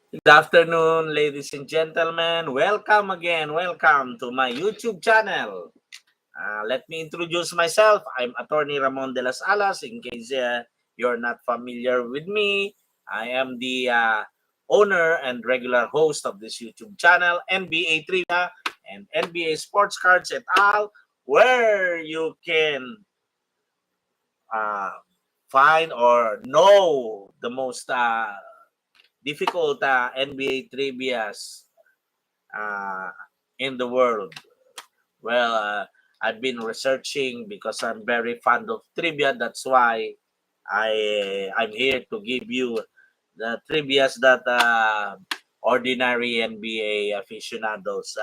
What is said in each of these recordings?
Good afternoon, ladies and gentlemen. Welcome again. Welcome to my YouTube channel. Let me introduce myself. I'm Attorney Ramon de las Alas. In case you're not familiar with me, I am the owner and regular host of this YouTube channel, NBA Trivia and NBA Sports Cards et al., where you can uh, find or know the most difficult NBA trivias uh, in the world. Well, I've been researching because I'm very fond of trivia. That's why I'm here to give you the trivias that ordinary NBA aficionados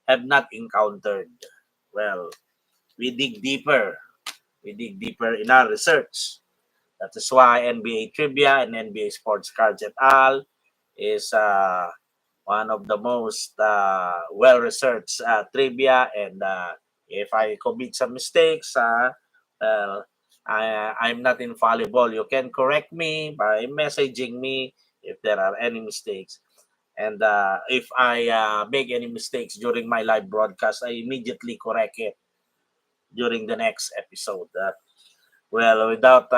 have not encountered. Well, we dig deeper. We dig deeper in our research. That is why NBA trivia and NBA sports cards et al. Is one of the most well-researched trivia. And if I commit some mistakes, well, I'm not infallible. You can correct me by messaging me if there are any mistakes. And if I make any mistakes during my live broadcast, I immediately correct it during the next episode. Well, without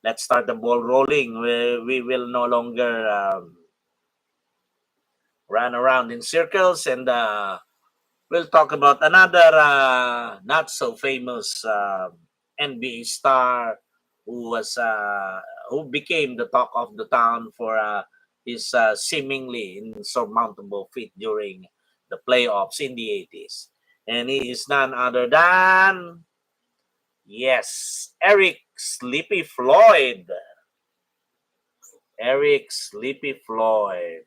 let's start the ball rolling. We will no longer run around in circles, and we'll talk about another not so famous NBA star who was who became the talk of the town for his seemingly insurmountable feat during the playoffs in the 80s. And he is none other than, yes, Eric Sleepy Floyd. Eric Sleepy Floyd.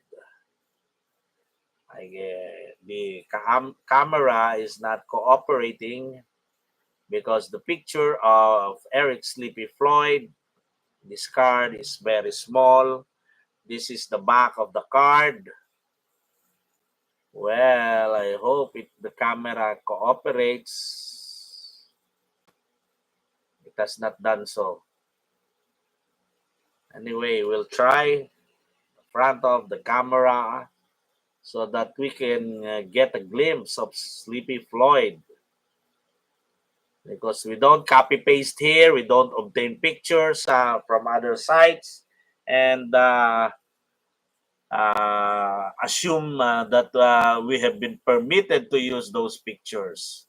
The camera is not cooperating because the picture of Eric Sleepy Floyd, this card is very small. This is the back of the card. Well, I hope the camera cooperates. It has not done so. Anyway, we'll try the front of the camera so that we can get a glimpse of Sleepy Floyd. Because we don't copy paste here, we don't obtain pictures from other sites, and assume that we have been permitted to use those pictures.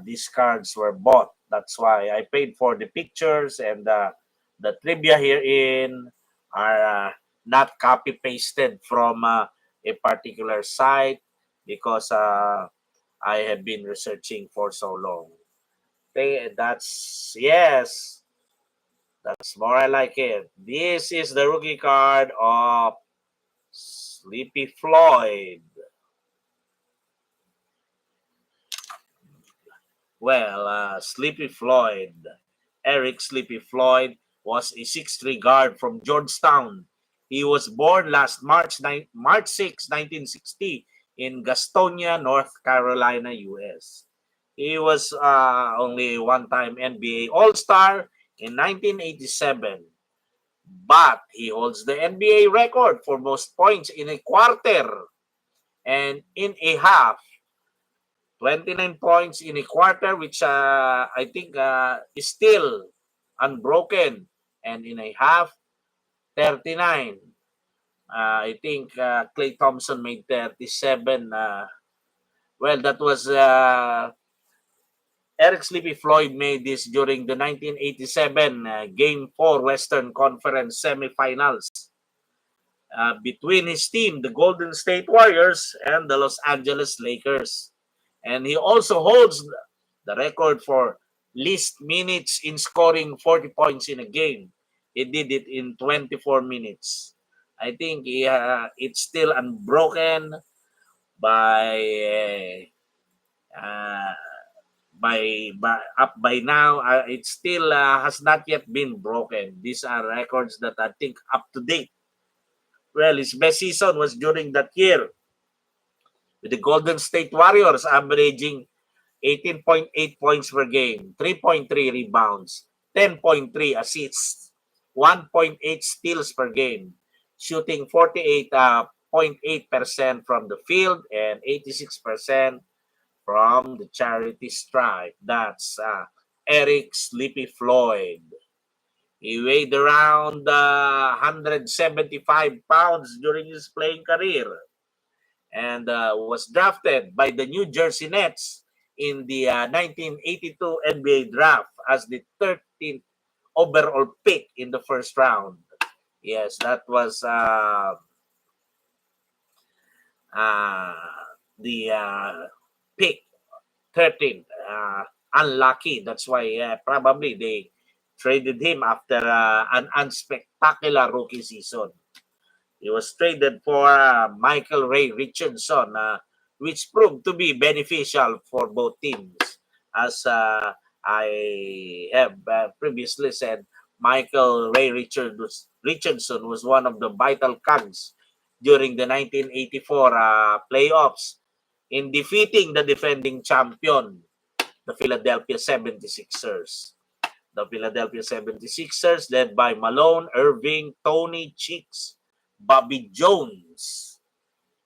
These cards were bought. That's why I paid for the pictures, and the trivia herein are not copy pasted from a particular site because I have been researching for so long. That's yes. That's more I like it. This is the rookie card of Sleepy Floyd. Well, Sleepy Floyd, Eric Sleepy Floyd, was a 6'3" guard from Georgetown. He was born last March 6, 1960 in Gastonia, North Carolina, U.S. He was only a one-time NBA All-Star in 1987, but he holds the NBA record for most points in a quarter and in a half. 29 points in a quarter, which I think is still unbroken, and in a half, 39. I think Klay Thompson made 37. Well, that was Eric Sleepy Floyd made this during the 1987 Game 4 Western Conference semifinals between his team, the Golden State Warriors, and the Los Angeles Lakers. And he also holds the record for least minutes in scoring 40 points in a game. He did it in 24 minutes. I think it's still unbroken by uh, by now. It still has not yet been broken. These are records that I think up to date. Well, his best season was during that year with the Golden State Warriors averaging 18.8 points per game, 3.3 rebounds, 10.3 assists, 1.8 steals per game. shooting 48.8% from the field and 86% from the charity stripe. That's Eric Sleepy Floyd. He weighed around 175 pounds during his playing career and was drafted by the New Jersey Nets in the 1982 NBA draft as the 13th overall pick in the first round. Yes, that was the pick 13th. Unlucky. That's why probably they traded him after an unspectacular rookie season. He was traded for Michael Ray Richardson, which proved to be beneficial for both teams. As I have previously said, Michael Ray Richardson was one of the vital cogs during the 1984 playoffs in defeating the defending champion, the Philadelphia 76ers. The Philadelphia 76ers, led by Malone, Irving, Tony, Cheeks, Bobby Jones.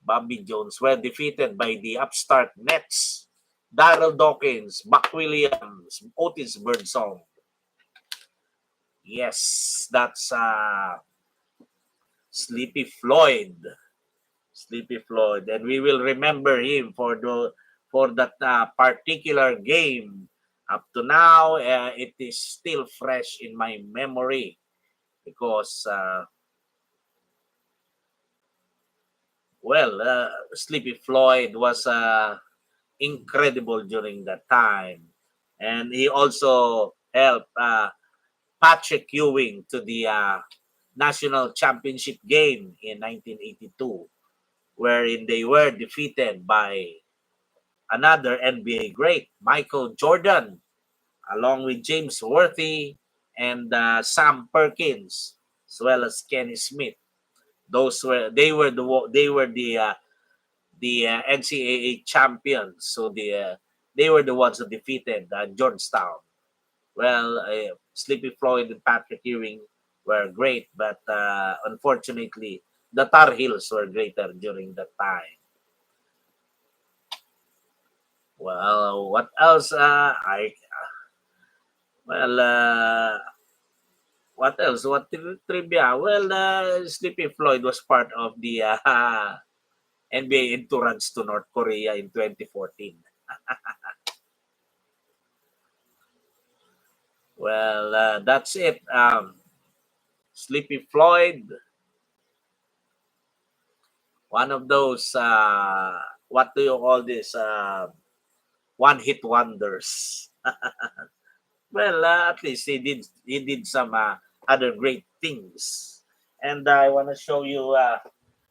Bobby Jones were defeated by the upstart Nets, Darrell Dawkins, Buck Williams, Otis Birdsong. Yes, that's Sleepy Floyd. Sleepy Floyd. And we will remember him for that particular game. Up to now, it is still fresh in my memory because Sleepy Floyd was incredible during that time. And he also helped Patrick Ewing to the national championship game in 1982, wherein they were defeated by another NBA great, Michael Jordan, along with James Worthy and Sam Perkins, as well as Kenny Smith. They were the NCAA champions. So they were the ones who defeated Georgetown. Well, Sleepy Floyd and Patrick Ewing were great, but unfortunately, the Tar Heels were greater during that time. Well, what else? Well, what else? What trivia? Well, Sleepy Floyd was part of the NBA entourage to North Korea in 2014. Well, that's it. Sleepy Floyd, one of those, what do you call this? One-hit wonders. Well, at least he did some other great things. And I want to show you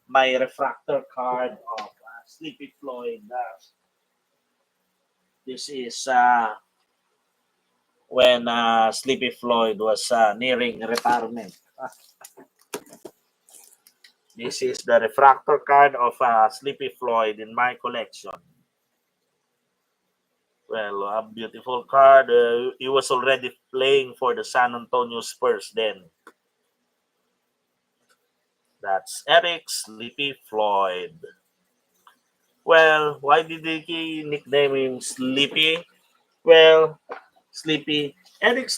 my refractor card of Sleepy Floyd. This is when Sleepy Floyd was nearing retirement. This is the refractor card of Sleepy Floyd in my collection. Well, a beautiful card. He was already playing for the San Antonio Spurs then. That's Eric Sleepy Floyd. Well, why did he nickname him Sleepy? Well, Eric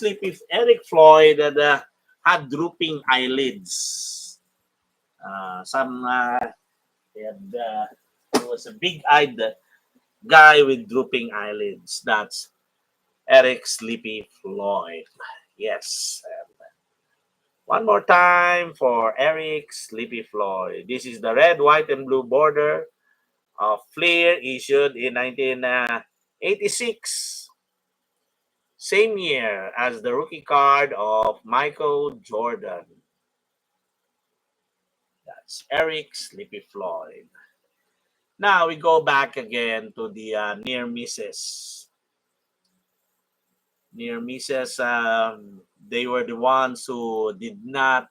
Floyd had drooping eyelids. He was a big-eyed guy with drooping eyelids. That's Eric Sleepy Floyd. Yes. One more time for Eric Sleepy Floyd. This is the red, white, and blue border of Fleer issued in 1986. Same year as the rookie card of Michael Jordan. That's Eric Sleepy Floyd. Now we go back again to the near misses. Near misses, they were the ones who did not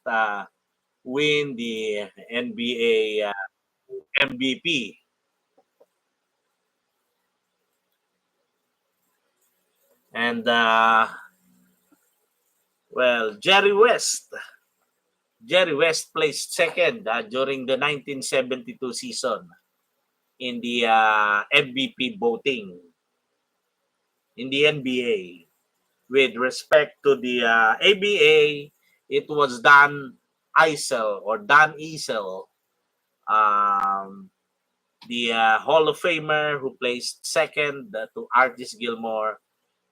win the NBA MVP. And, well, Jerry West. Jerry West placed second during the 1972 season in the MVP voting in the NBA. With respect to the ABA, it was Dan Easel, um, the Hall of Famer who placed second to Artis Gilmore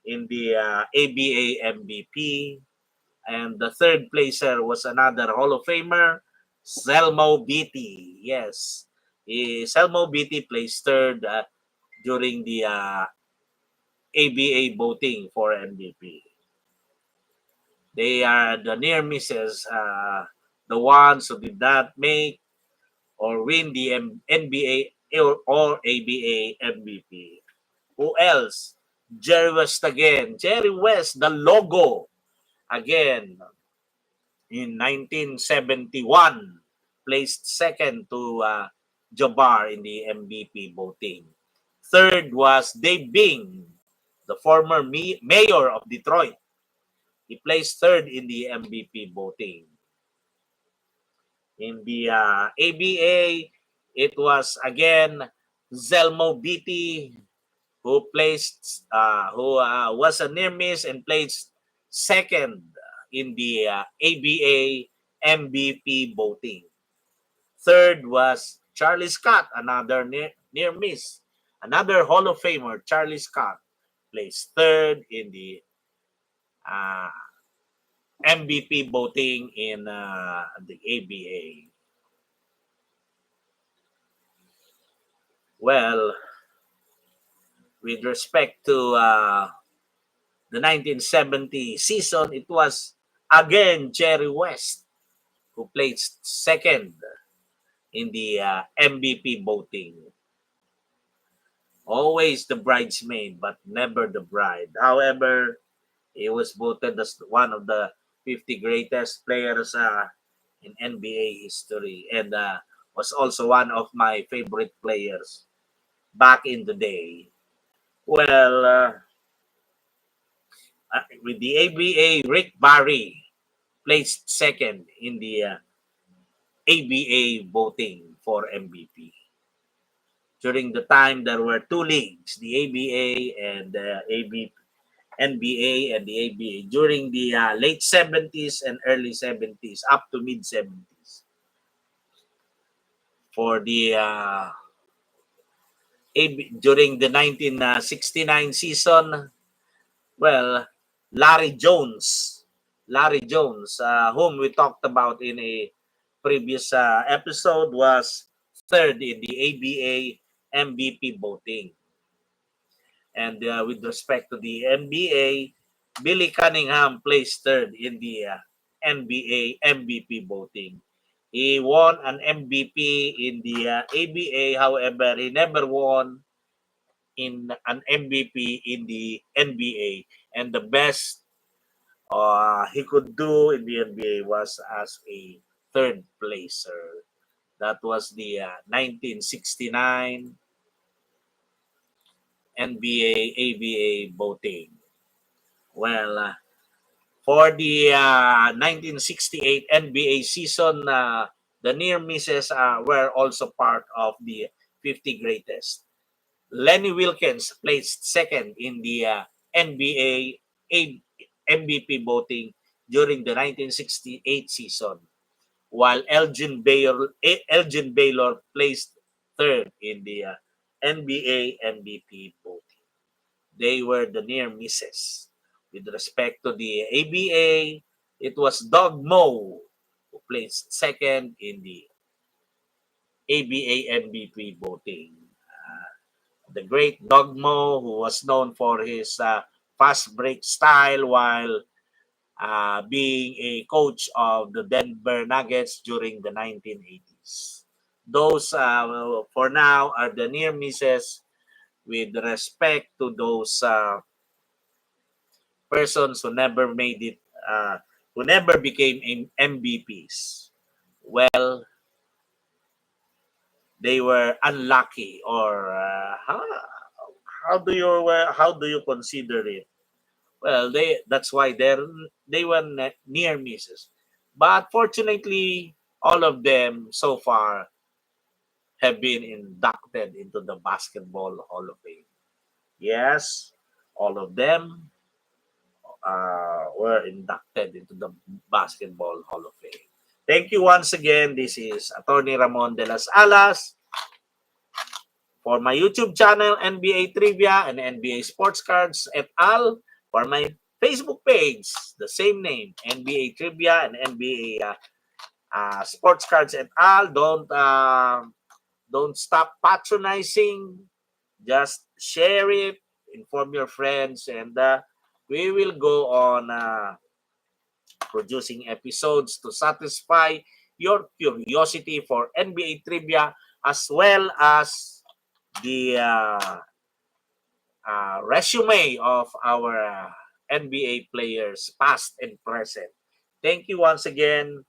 in the ABA MVP. And the third placer was another Hall of Famer, Selmo Beatty. Yes, Selmo Beatty placed third during the ABA voting for MVP. They are the near misses, the ones who did not make or win the NBA or ABA MVP. Who else? Jerry West again. Jerry West, the logo again in 1971, placed second to Jabbar in the MVP voting. Third was Dave Bing, the former mayor of Detroit. He placed third in the MVP voting. In the ABA, it was again Zelmo Beatty who was a near miss and placed second in the ABA MVP voting. Third was Charlie Scott, another near miss. Another Hall of Famer, Charlie Scott, placed third in the uh, MVP voting in the ABA. Well, with respect to the 1970 season, it was again Jerry West who placed second in the MVP voting. Always the bridesmaid, but never the bride. However, he was voted as one of the 50 greatest players in NBA history and was also one of my favorite players back in the day. Well, with the ABA, Rick Barry placed second in the ABA voting for MVP. During the time, there were two leagues, the ABA and the NBA and the ABA. During the late 70s and early 70s, up to mid 70s. For the during the 1969 season, well, Larry Jones, whom we talked about in a previous episode, was third in the ABA MVP voting. And with respect to the NBA, Billy Cunningham placed third in the NBA MVP voting. He won an MVP in the ABA, however, he never won in an MVP in the NBA. And the best he could do in the NBA was as a third placer. That was the 1969 NBA ABA voting. Well, for the 1968 NBA season, the near misses were also part of the 50 greatest. Lenny Wilkens placed second in the NBA MVP voting during the 1968 season, while Elgin Baylor placed third in the NBA MVP voting. They were the near misses. With respect to the ABA, it was Doug Moe who placed second in the ABA MVP voting. The great Doug Moe, who was known for his fast break style while being a coach of the Denver Nuggets during the 1980s. Those, for now, are the near misses with respect to those persons who never made it, who never became MVPs. Well, they were unlucky, or how do you consider it? Well, they that's why they were near misses. But fortunately, all of them so far have been inducted into the Basketball Hall of Fame. Yes, all of them were inducted into the Basketball Hall of Fame. Thank you once again. This is Attorney Ramon de las Alas for my YouTube channel, NBA Trivia and NBA Sports Cards et al. For my Facebook page, the same name, NBA Trivia and NBA Sports Cards et al. Don't stop patronizing. Just share it, inform your friends, and we will go on producing episodes to satisfy your curiosity for NBA trivia as well as the resume of our NBA players, past and present. Thank you once again.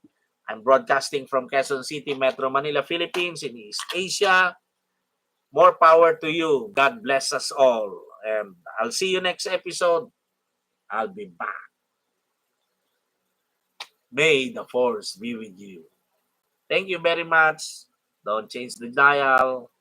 I'm broadcasting from Quezon City, Metro Manila, Philippines, in East Asia. More power to you. God bless us all. And I'll see you next episode. I'll be back. May the force be with you. Thank you very much. Don't change the dial.